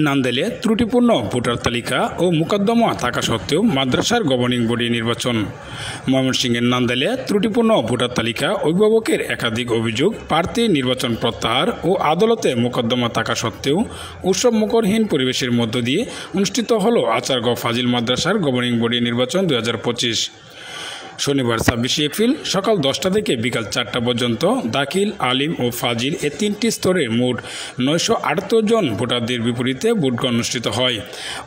নান্দেলে ত্রুটিপূর্ণ ভোটার তালিকা ও মোকদ্দমা থাকা সত্ত্বেও মাদ্রাসার গভর্নিং বডি নির্বাচন। ময়মনসিংহের নান্দেলে ত্রুটিপূর্ণ ভোটার তালিকা, অভিভাবকের একাধিক অভিযোগ, প্রার্থী নির্বাচন প্রত্যাহার ও আদালতে মোকদ্দমা থাকা সত্ত্বেও উৎসব মুখরহীন পরিবেশের মধ্য দিয়ে অনুষ্ঠিত হল আচারগাঁও ফাজিল মাদ্রাসার গভর্নিং বডি নির্বাচন 2025। শনিবার 26 এপ্রিল সকাল 10টা থেকে বিকাল 4টা পর্যন্ত দাখিল, আলিম ও ফাজিল এ তিনটি স্তরের মোট 978 জন ভোটারদের বিপরীতে ভোট অনুষ্ঠিত হয়।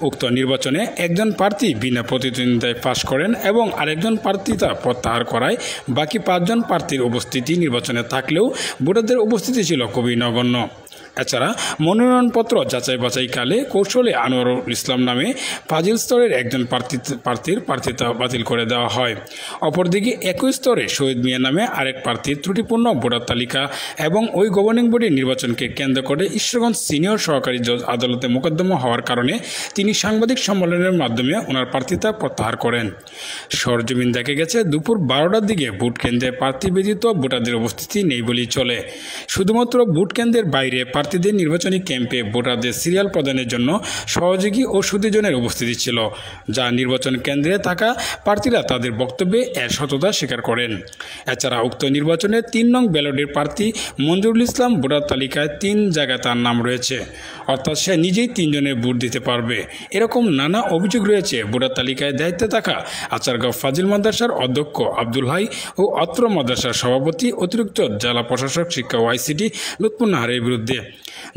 উক্ত নির্বাচনে একজন প্রার্থী বিনা প্রতিদ্বন্দ্বিতায় পাশ করেন এবং আরেকজন প্রার্থী তা প্রত্যাহার করায় বাকি 5 জন প্রার্থীর উপস্থিতি নির্বাচনে থাকলেও ভোটারদের উপস্থিতি ছিল খুবই নগণ্য। এছাড়া মনোনয়নপত্র যাচাই বাছাইকালে কৌশলে আনোয়ারুল ইসলাম নামে ফাজিল স্তরের একজন প্রার্থীর প্রার্থিতা বাতিল করে দেওয়া হয়। অপরদিকে একই স্তরে শহীদ মিয়া নামে আরেক প্রার্থীর ত্রুটিপূর্ণ ভোটার তালিকা এবং ওই গভর্নিং বডির নির্বাচনকে কেন্দ্র করে ঈশ্বরগঞ্জ সিনিয়র সহকারী জজ আদালতে মোকদ্দমা হওয়ার কারণে তিনি সাংবাদিক সম্মেলনের মাধ্যমে ওনার প্রার্থিতা প্রত্যাহার করেন। সরজমিন দেখা গেছে দুপুর 12টার দিকে ভোট কেন্দ্রে প্রার্থী ব্যতীত ভোটারদের উপস্থিতি নেই বলেই চলে। শুধুমাত্র ভোট কেন্দ্রের বাইরে প্রার্থীদের নির্বাচনী ক্যাম্পে ভোটারদের সিরিয়াল প্রদানের জন্য সহযোগী ও সুদীজনের উপস্থিতি ছিল, যা নির্বাচন কেন্দ্রে থাকা প্রার্থীরা তাদের বক্তব্যে এর সততা স্বীকার করেন। এছাড়া উক্ত নির্বাচনে 3 নং ব্যালটের প্রার্থী মঞ্জুরুল ইসলাম ভোটার তালিকায় 3 জায়গায় তার নাম রয়েছে, অর্থাৎ সে নিজেই 3 জনের ভোট দিতে পারবে। এরকম নানা অভিযোগ রয়েছে ভোটার তালিকায় দায়িত্বে থাকা আচারগাঁও ফাজিল মাদ্রাসার অধ্যক্ষ আব্দুল হাই ও অত্র মাদ্রাসার সভাপতি অতিরিক্ত জেলা প্রশাসক শিক্ষা ওয়াইসিটি লুৎফুন নাহারের বিরুদ্ধে,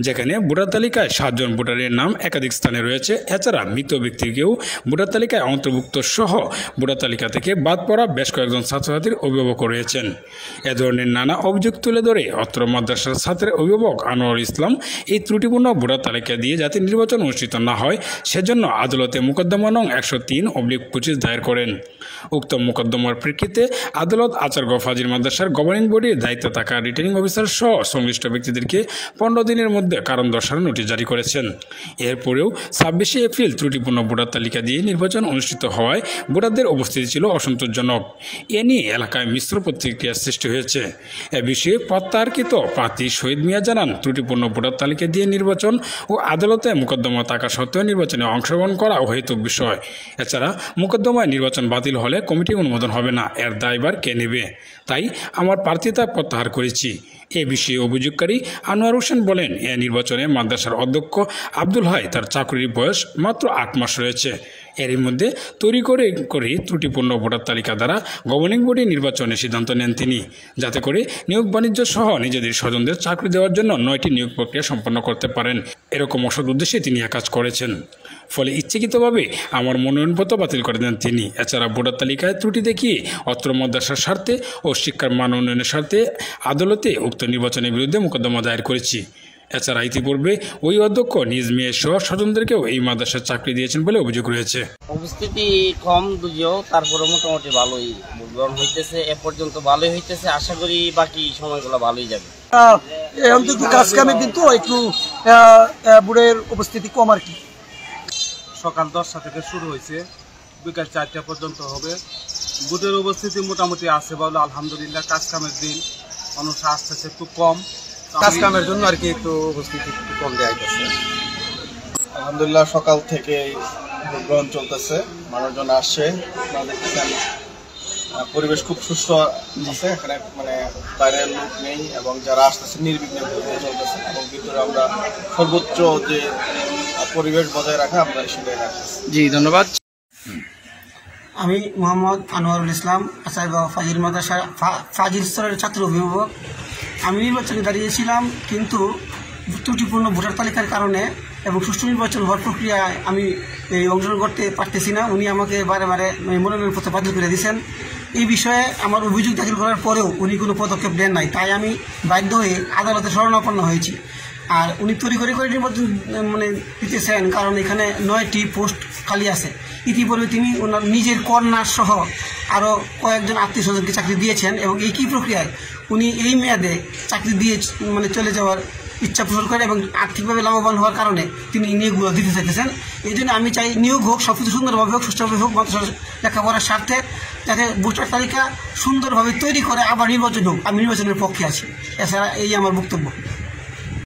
যেখানে ভোটার তালিকায় 7 জন ভোটারের নাম একাধিক স্থানে রয়েছে। এছাড়া মৃত ব্যক্তিকেও ভোটার তালিকায় অন্তর্ভুক্ত সহ ভোটার তালিকা থেকে বাদ পড়া বেশ কয়েকজন ছাত্রছাত্রীর অভিভাবক রয়েছেন। এ ধরনের নানা অভিযোগ তুলে ধরে অত্র মাদ্রাসার ছাত্রের অভিভাবক আনোয়ারুল ইসলাম এই ত্রুটিপূর্ণ ভোটার তালিকা দিয়ে যাতে নির্বাচন অনুষ্ঠিত না হয় সেজন্য আদালতে মোকদ্দমা নং 103/25 দায়ের করেন। উক্ত মোকদ্দমার প্রেক্ষিতে আদালত আচারগাঁও ফাজিল মাদ্রাসার গভর্নিং বডির দায়িত্বে থাকা রিটার্নিং অফিসার সহ সংশ্লিষ্ট ব্যক্তিদেরকে 15 দিনের মধ্যে কারণ দর্শানোর নোটিশ জারি করেছেন। এরপরেও 26 এপ্রিল ত্রুটিপূর্ণ ভোটার তালিকা দিয়ে নির্বাচন অনুষ্ঠিত হওয়ায় ভোটারদের উপস্থিতি ছিল অসন্তোষজনক। এ নিয়ে এলাকায় মিশ্র প্রতিক্রিয়ার সৃষ্টি হয়েছে। এ বিষয়ে প্রত্যাহারকৃত প্রার্থী শহীদ মিয়া জানান, ত্রুটিপূর্ণ ভোটার তালিকা দিয়ে নির্বাচন ও আদালতে মোকদ্দমা থাকা সত্ত্বেও নির্বাচনে অংশগ্রহণ করা অহেতুক বিষয়। এছাড়া মোকদ্দমায় নির্বাচন বাতিল হলে কমিটি অনুমোদন হবে না, এর দায়ভার কে নেবে? তাই আমার প্রার্থিতা প্রত্যাহার করেছি। এ বিষয়ে অভিযোগকারী আনোয়ার হোসেন বলেন, এ নির্বাচনে মাদ্রাসার অধ্যক্ষ আব্দুল হাই তার চাকরির বয়স মাত্র 8 মাস রয়েছে। এর মধ্যে তৈরি করে ত্রুটিপূর্ণ ভোটার তালিকা দ্বারা গভর্নিং বডি নির্বাচনের সিদ্ধান্ত নেন তিনি, যাতে করে নিয়োগ বাণিজ্য সহ নিজেদের স্বজনদের চাকরি দেওয়ার জন্য 9টি নিয়োগ প্রক্রিয়া সম্পন্ন করতে পারেন। এরকম অসৎ উদ্দেশ্যে তিনি কাজ করেছেন, ফলে ইচ্ছাকৃতভাবে আমার মনোনয়নপত্র বাতিল করে দেন তিনি। এছাড়া ভোটার তালিকায় ত্রুটি দেখিয়ে অত্র মাদ্রাসার স্বার্থে ও শিক্ষার মান উন্নয়নের স্বার্থে আদালতে উক্ত নির্বাচনের বিরুদ্ধে মোকদ্দমা দায়ের করেছি। এছাড়া ইতিপূর্বে ওই অধ্যক্ষ নিজ মেয়ের সহ স্বজনদেরকেও এই মাদ্রাসার চাকরি দিয়েছেন বলে অভিযোগ রয়েছে। উপস্থিতি কম দুজিও, তারপরে মোটামুটি ভালোই ভোটগ্রহণ হইতেছে, এ পর্যন্ত ভালোই হইতেছে। আশা করি বাকি সময়গুলো ভালোই যাবে। কাজ কামে কিন্তু একটু ভোটের উপস্থিতি কম আর কি। সকাল 10টা থেকে শুরু হয়েছে, বিকাল 4টা পর্যন্ত হবে। ভোটের উপস্থিতি মোটামুটি আছে বলে আলহামদুলিল্লাহ। কাজ কামের দিন মানুষ আসতেছে একটু কম, কাজ কামের জন্য আর কি একটু উপস্থিতি একটু কম দেওয়া হইতেছে। আলহামদুলিল্লাহ সকাল থেকে ভোট গ্রহণ চলতেছে, মানুষজন আসছে, পরিবেশ খুব সুস্থ আছে এখানে, মানে বাইরের লোক নেই এবং যারা আসতেছে নির্বিঘ্নে ভোট চলতেছে এবং ভিতরে আমরা সর্বোচ্চ যে পরিবেশ বজায় রাখা আমরা সেটাই রাখতেছি। জি ধন্যবাদ। আমি মোহাম্মদ আনোয়ারুল ইসলাম, আচারগাঁও ফাজিল মাদ্রাসার ফাজিল স্তরের ছাত্র অভিভাবক। আমি নির্বাচনে দাঁড়িয়েছিলাম, কিন্তু ত্রুটিপূর্ণ ভোটার তালিকার কারণে এবং সুষ্ঠু নির্বাচন হওয়ার প্রক্রিয়ায় আমি অংশগ্রহণ করতে পারতেছি না। উনি আমাকে বারে বারে মনোনয়নপত্র বাতিল করে দিয়েছেন। এই বিষয়ে আমার অভিযোগ দাখিল করার পরেও উনি কোনো পদক্ষেপ নেন নাই, তাই আমি বাধ্য হয়ে আদালতে শরণাপন্ন হয়েছি। আর উনি তৈরি করে নির্বাচন দিতেছেন, কারণ এখানে 9টি পোস্ট খালি আছে। ইতিপূর্বে তিনি ওনার নিজের কন্যা সহ আরও কয়েকজন আত্মীয় স্বজনকে চাকরি দিয়েছেন এবং একই প্রক্রিয়ায় উনি এই মেয়াদে চাকরি দিয়ে চলে যাওয়ার ইচ্ছা পোষণ করেন এবং আর্থিকভাবে লাভবান হওয়ার কারণে তিনি নিয়োগগুলো দিতে চাইতেছেন। এই জন্য আমি চাই নিয়োগ হোক, সব কিছু সুন্দরভাবে হোক, সুষ্ঠুভাবে হোক, মাদ্রাসার লেখাপড়ার স্বার্থে, যাতে ভোটার তালিকা সুন্দরভাবে তৈরি করে আবার নির্বাচন হোক। আমি নির্বাচনের পক্ষে আছি। এছাড়া এই আমার বক্তব্য।